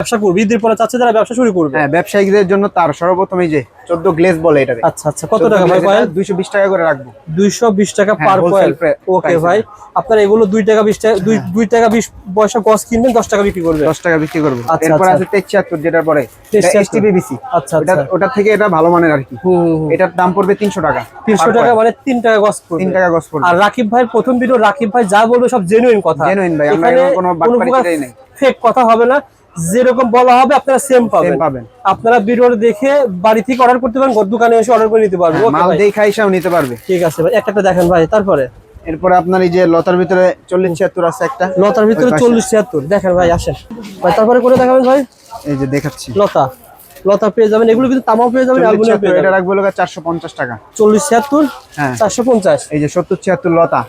ব্যবসা করবে, ঈদের পরে চাচ্ছে যারা ব্যবসা শুরু করবে। হ্যাঁ, ব্যবসায়িকদের জন্য তার সর্বপ্রথম এই যে 14 গ্লেজ বলে এটারে। আচ্ছা আচ্ছা, কত টাকা ভাই কয়েল? 220 টাকা করে রাখবো। 220 টাকা পার কয়েল। ওকে ভাই, আপনারা এগুলো 2 টাকা 20 টাকা 2 টাকা 20 পয়সা গজ কিনবেন, 10 টাকা বিক্রি করবেন। 10 টাকা বিক্রি করব। আচ্ছা, এরপর আছে 73 যেটার পরে এসটিবিবিসি। আচ্ছা আচ্ছা, ওটা থেকে এটা ভালো মানের আর কি। এটার দাম পড়বে 300 টাকা। 300 টাকা মানে 3 টাকা গজ পড়বে। 3 টাকা গজ পড়বে। আর রাকিব ভাই প্রথম ভিডিও, রাকিব ভাই যা বলবে সব জেনুইন কথা। জেনুইন ভাই, আমরা কোনো বাটপারি করি নাই। ফেক কথা হবে না, যেরকম বলা হবে আপনারা সেম পাবেন। আপনারা ভিডিওটা দেখে বাড়ি থেকে অর্ডার করতে পারেন, দোকানে এসে অর্ডার করে নিতে পারবেন। ওকে মাল ভাই, দেখাই এসেও নিতে পারবে। ঠিক আছে ভাই, একটা দেখেন ভাই। তারপরে এরপর আপনার এই যে লতার ভিতরে 40-76 আছে একটা। লতার ভিতরে 40-76 দেখেন ভাই, আসেন ভাই। তারপরে করে দেখাবেন ভাই, এই যে দেখাচ্ছি। লতা পেয়ে যাবেন, এগুলো কিন্তু তামাও পেয়ে যাবেন, অ্যালুমিনিয়াম পেয়ে যাবেন। এটা রাখবো লোকা 450 টাকা। 40-76 হ্যাঁ 450। এই যে 70-76 লতা,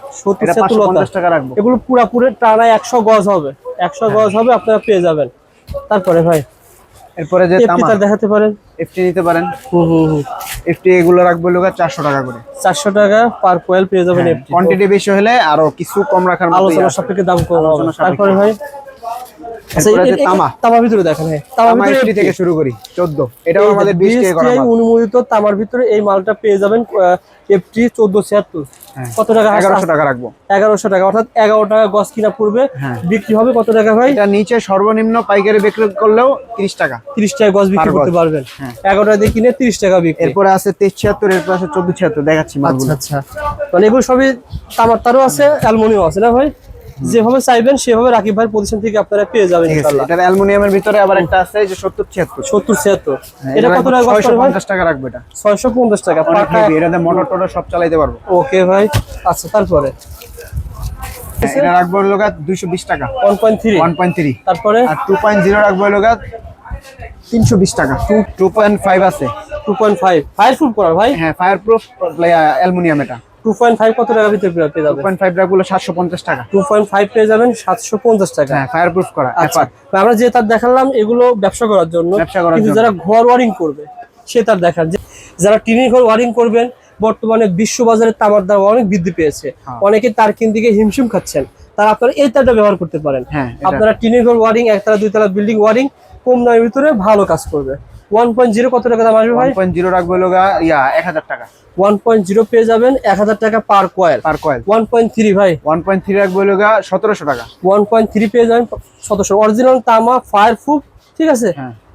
এটা 550 টাকা রাখবো। এগুলো পুরো টানা 100 গজ হবে, 100 গজ হবে, আপনারা পেয়ে যাবেন। তারপরে ভাই এরপরে যে তামা দেখাতে পারেন, এফটি নিতে পারেন। এফটি এগুলো রাখবো লোকা 400 টাকা করে। 400 টাকা পার কয়েল পেয়ে যাবেন এফটি। কোয়ান্টিটি বেশি হলে আরো কিছু কম রাখার মতো আলোচনা সাপেক্ষে দাম কম হবে। তারপরে ভাই তামার ভিতরে দেখেন, তামার ভিতরে থেকে শুরু করি 14, এটাও আমাদের 20 টাকা করা মাল। অনুমোদিত তামার ভিতরে এই মালটা পেয়ে যাবেন এফটি 1476। কত টাকা? 1100 টাকা রাখবো। 1100 টাকা, অর্থাৎ 11 টাকা গজ কিনা পড়বে। বিক্রি হবে কত টাকা ভাই? এটা নিচে সর্বনিম্ন পাইকারি বিক্রি করলেও 30 টাকা। 30 টাকা গজ বিক্রি করতে পারবেন। 11 টাকা দিয়ে কিনে 30 টাকা বিক্রি। এরপরে আছে 2376, এরপর আছে 1476 দেখাচ্ছি মালগুলো। আচ্ছা, মানে এগুলো সবই তামার তারও আছে, অ্যালুমিনিয়াম আছে না ভাই? যেভাবে চাইবেন সেভাবে রাকিব ভাই প্রতিষ্ঠান থেকে আপনারা পেয়ে যাবেন ইনশাআল্লাহ। এটা অ্যালুমিনিয়ামের ভিতরে আবার একটা আছে যে 70-76। এটা কত টাকা? 650 টাকা রাখবো। এটা 650 টাকা পাকা। এটাতে মোটর টোটর সব চালাতে পারবো। ওকে ভাই, আচ্ছা। তারপরে এটা রাখবো লোকা 220 টাকা। 1.3। তারপরে আর 2.0 রাখবো লোকা 320 টাকা। 2.5 আছে। 2.5 ফায়ার প্রুফ করা ভাই? হ্যাঁ, ফায়ার প্রুফ অ্যালুমিনিয়াম। এটা 2.5 কত টাকা ভিতরে পেয়ে যাবেন? 2.5 রাখবো 750 টাকা। 2.5 পেয়ে যাবেন 750 টাকা। হ্যাঁ, ফায়ার প্রুফ করা। আচ্ছা, আমরা যে তার দেখালাম এগুলো ব্যবসা করার জন্য, কিন্তু যারা ঘর ওয়ারিং করবে সে তার দেখান, যারা টিনের ঘর ওয়ারিং করবেন, বর্তমানে বিশ্ববাজারে তামার দাম অনেক বৃদ্ধি পেয়েছে, অনেকে তার কিন দিকে হিমশিম খাচ্ছেন, তারা আপনারা এই তারটা ব্যবহার করতে পারেন। আপনারা টিনের ঘর ওয়ারিং, একতলা 2 তলা বিল্ডিং ওয়ারিং কম দামের ভিতরে ভালো কাজ করবে। 1.0 কত টাকা দাম আসবে ভাই? 1.0 রাখবো লোকা 1000 টাকা। 1.0 পেয়ে যাবেন 1000 টাকা পার কয়েল। 1.3 ভাই? 1.3 রাখবো লোকা 1700 টাকা। 1.3 পেয়ে যাবেন 1700। অরিজিনাল তামা, ফায়ার প্রুফ, ঠিক আছে।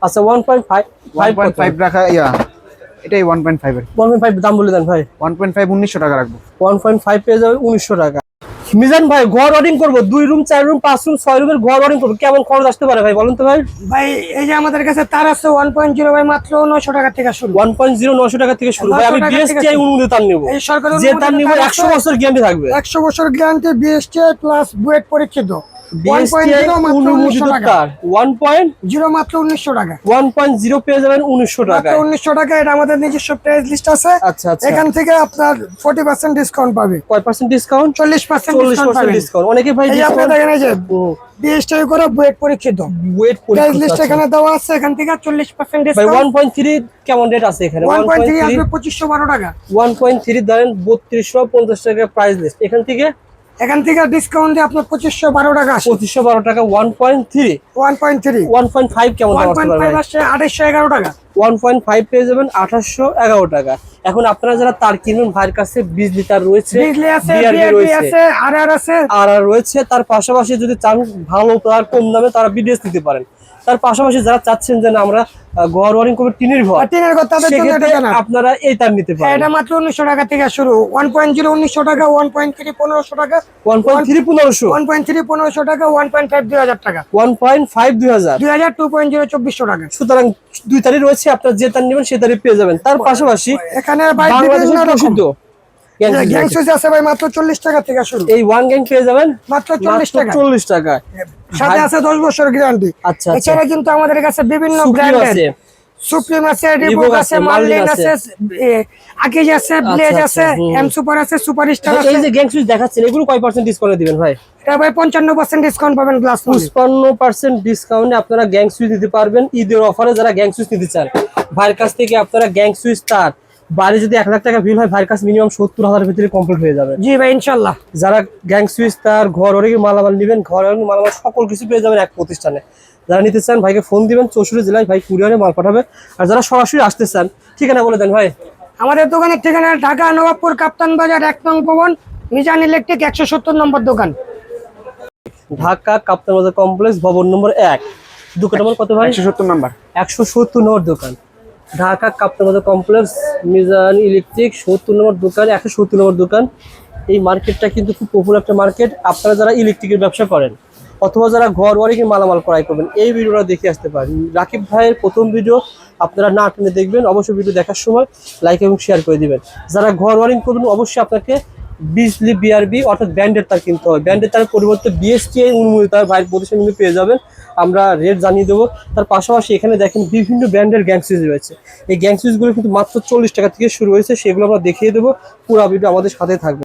আচ্ছা, 1.5 রাখা এটাই 1.5 এর। 1.5 দাম বলে দেন ভাই। 1.5 1900 টাকা রাখবো। 1.5 পেয়ে যাবে 1900 টাকা। মিজান ভাই, ঘর ওয়ারিং করবো, 2 রুম 4 রুম 5 রুম 6 রুমের ঘর ওয়ারিং করবো, কেমন খরচ আসতে পারে ভাই বলেন তো ভাই? ভাই এই যে আমাদের কাছে তার আছে 1.0 ভাই, মাত্র 900 টাকা থেকে শুরু। 1.0 900 টাকা থেকে শুরু ভাই। আমি বিএসটিআই অনুমোদিত তার নিব, এই সরকার যে তার নিব 100 বছর গ্যারান্টি থাকবে। 100 বছর গ্যারান্টি, বিএসটিআই প্লাস বুয়েট পরীক্ষিত। 1.0 অনুমোদিত তার 1.0 মাত্র 1900 টাকা। 1.0 পেয়ে যাবেন 1900 টাকা। 1900 টাকা। এটা আমাদের নিজস্ব প্রাইস লিস্ট আছে। আচ্ছা আচ্ছা, এখান থেকে আপনার 40% ডিসকাউন্ট পাবে। কয় পার্সেন্ট ডিসকাউন্ট? 40% ডিসকাউন্ট। অনেকে ভাই এই আপনারা দেখেন, এই যে বিএসটিআই করে বুয়েট পরীক্ষিত, বুয়েট প্রাইস লিস্ট এখানে দেওয়া আছে। এখান থেকে 40% ভাই। ডিসকাউন্ট। 1.3 কেমন রেট আছে এখানে? 1.3 আসবে 2512 টাকা। 1.3 ধরেন 3250 টাকা প্রাইস লিস্ট। এখান থেকে ডিসকাউন্ট দিয়ে আপনার 2512 টাকা আসে। 2512 টাকা। 1.3 1.5 কেমন দাম আসতে পারে? 1.5 আসে 2811 টাকা। 1.5 পেয়ে যাবেন 2811 টাকা। এখন আপনারা যারা তার কিনবেন, ভাইয়ের কাছে 20 লিটার রয়েছে, বিজলি আছে, বিআরবি আছে, আরআর আছে, আরআর রয়েছে। তার পাশাপাশি যদি চান ভালো আর কম দামে, তারা বিডিএস নিতে পারেন। তার পাশাপাশি যারা চাচ্ছেন যে আমরা ঘর ওয়ারিং করব, টিনের ঘর, তাদের জন্য এটা আপনারা এই তার নিতে পারেন। এটা মাত্র 1900 টাকা থেকে শুরু। 1.0 1900 টাকা, 1.3 1500 টাকা, 1.3 1500, 1.3 1500 টাকা, 1.5 2000 টাকা, 1.5 2000, 2.0 2400 টাকা। সুতরাং 2 তারিখ রয়েছে, আপনারা যে তার নেবেন সে তারিখ পেয়ে যাবেন। তার পাশাপাশি এখানে বাংলাদেশের প্রসিদ্ধ গ্যাং সুইচ আছে ভাই, মাত্র 40 টাকা থেকে শুরু। এই ওয়ান গ্যাং পেয়ে যাবেন মাত্র 40 টাকা। 40 টাকা, সাথে আছে 10 বছর গ্যারান্টি। আচ্ছা, এছাড়া কিন্তু আমাদের কাছে বিভিন্ন ব্র্যান্ড আছে, সুপ্রিম আছে, রিবুক আছে, মার্লিন আছে, আকিজ আছে, ব্লেজ আছে, এম সুপার আছে, সুপার স্টার আছে। এই যে গ্যাং সুইচ দেখাচ্ছেন, এগুলো কয় পার্সেন্ট ডিসকাউন্ট দিবেন ভাই? এটা ভাই 55% ডিসকাউন্ট পাবেন। গ্লাস 55% ডিসকাউন্টে আপনারা গ্যাং সুইচ দিতে পারবেন ঈদের অফারে। যারা গ্যাং সুইচ নিতে চান, ভাইয়ের কাছ থেকে আপনারা গ্যাং সুইচ তার বাইরে যদি 1 লাখ টাকা বিল হয় ভাইয়ের কাছে মিনিমাম 70,000 ভিতরে কমপ্লিট হয়ে যাবে। জি ভাই ইনশাল্লাহ। যারা গ্যাং সুইচ তার ঘর ওয়ারিং মালামাল নেবেন, ঘর ওয়ারিং মালামাল সকল কিছু পেয়ে যাবেন এক প্রতিষ্ঠানে। যারা নিতে চান ভাইকে ফোন দিবেন, 64 জেলায় ভাই কুরিয়ারে মাল পাঠাবে। আর যারা সরাসরি আসতে চান ঠিকানা বলে দেন ভাই। আমাদের দোকানের ঠিকানা ঢাকা নবাবপুর কাপ্তান বাজার 1 নং ভবন, মিজান ইলেকট্রিক 170 নম্বর দোকান। ঢাকা কাপ্তান বাজার কমপ্লেক্স ভবন নম্বর 1, দোকান নম্বর কত ভাই? 170 নাম্বার। 170 নম্বর দোকান, ঢাকা কাপ্তান বাজার কমপ্লেক্স মিজান ইলেকট্রিক 70 নম্বর দোকান, 170 নম্বর দোকান। এই মার্কেটটা কিন্তু খুব পপুলার একটা মার্কেট। আপনারা যারা ইলেকট্রিকের ব্যবসা করেন অথবা যারা ঘর ওয়ারিং এর মালামাল ক্রয় করবেন এই ভিডিওটা দেখে আসতে পারেন। রাকিব ভাইয়ের প্রথম ভিডিও আপনারা না টেনে দেখবেন, অবশ্যই ভিডিও দেখার সময় লাইক এবং শেয়ার করে দিবেন। যারা ঘর ওয়ারিং করবেন অবশ্যই আপনাকে বিজলি বিআরবি অর্থাৎ ব্যান্ডের তার কিনতে হবে। ব্যান্ডের তার পরিবর্তে বিএসটিআই অনুমোদিত তার ভাইয়ের প্রতিষ্ঠান কিন্তু পেয়ে যাবেন, আমরা রেট জানিয়ে দেবো। তার পাশাপাশি এখানে দেখেন বিভিন্ন ব্র্যান্ডের গ্যাং সুইচ রয়েছে। এই গ্যাং সুইচগুলো কিন্তু মাত্র 40 টাকা থেকে শুরু হয়েছে, সেগুলো আমরা দেখিয়ে দেবো। পুরো ভিডিও আমাদের সাথে থাকবে।